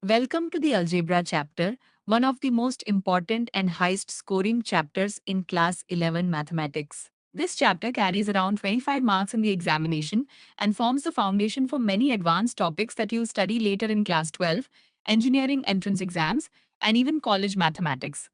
Welcome to the Algebra chapter, one of the most important and highest scoring chapters in Class 11 Mathematics. This chapter carries around 25 marks in the examination and forms the foundation for many advanced topics that you'll study later in Class 12, engineering entrance exams, and even college mathematics.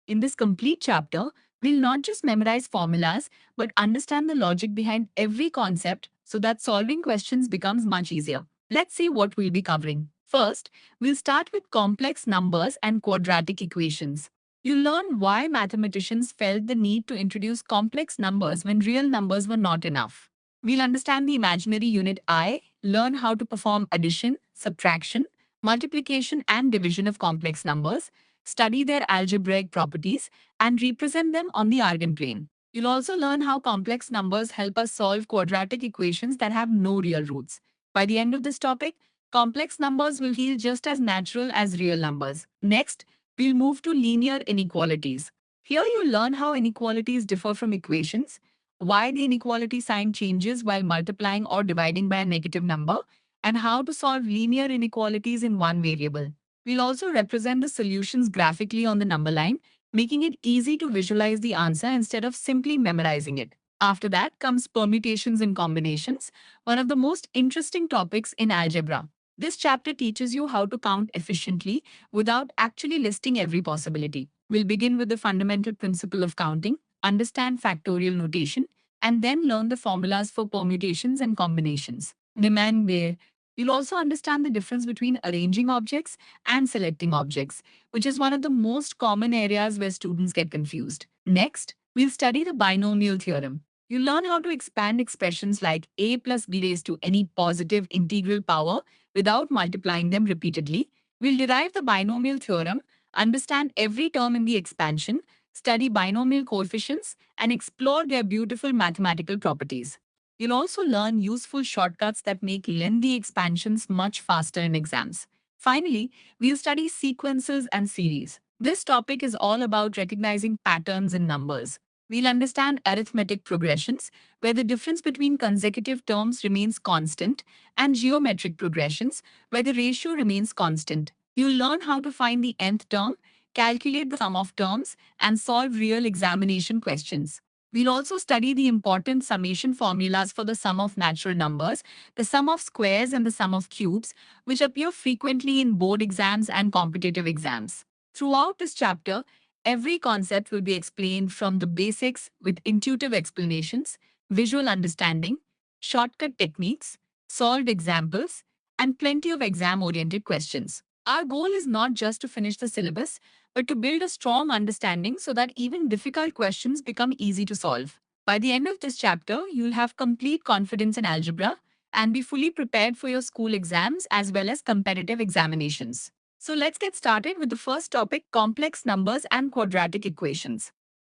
In this complete chapter, we'll not just memorize formulas, but understand the logic behind every concept so that solving questions becomes much easier. Let's see what we'll be covering. First, we'll start with complex numbers and quadratic equations. You'll learn why mathematicians felt the need to introduce complex numbers when real numbers were not enough. We'll understand the imaginary unit I, learn how to perform addition, subtraction, multiplication, and division of complex numbers, study their algebraic properties, and represent them on the eigenplane. You'll also learn how complex numbers help us solve quadratic equations that have no real roots. By the end of this topic, complex numbers will feel just as natural as real numbers. Next, we'll move to linear inequalities. Here you'll learn how inequalities differ from equations, why the inequality sign changes while multiplying or dividing by a negative number, and how to solve linear inequalities in one variable. We'll also represent the solutions graphically on the number line, making it easy to visualize the answer instead of simply memorizing it. After that comes permutations and combinations, one of the most interesting topics in algebra. This chapter teaches you how to count efficiently without actually listing every possibility. We'll begin with the fundamental principle of counting, understand factorial notation, and then learn the formulas for permutations and combinations. Remain there. You'll also understand the difference between arranging objects and selecting objects, which is one of the most common areas where students get confused. Next, we'll study the binomial theorem. You'll learn how to expand expressions like a plus b raised to any positive integral power without multiplying them repeatedly. We'll derive the binomial theorem, understand every term in the expansion, study binomial coefficients, and explore their beautiful mathematical properties. You'll also learn useful shortcuts that make lengthy expansions much faster in exams. Finally, we'll study sequences and series. This topic is all about recognizing patterns in numbers. We'll understand arithmetic progressions, where the difference between consecutive terms remains constant, and geometric progressions, where the ratio remains constant. You'll learn how to find the nth term, calculate the sum of terms, and solve real examination questions. We'll also study the important summation formulas for the sum of natural numbers, the sum of squares, and the sum of cubes, which appear frequently in board exams and competitive exams. Throughout this chapter, every concept will be explained from the basics with intuitive explanations, visual understanding, shortcut techniques, solved examples, and plenty of exam oriented questions. Our goal is not just to finish the syllabus, but to build a strong understanding so that even difficult questions become easy to solve. By the end of this chapter, you'll have complete confidence in algebra and be fully prepared for your school exams as well as competitive examinations. So let's get started with the first topic, complex numbers and quadratic equations.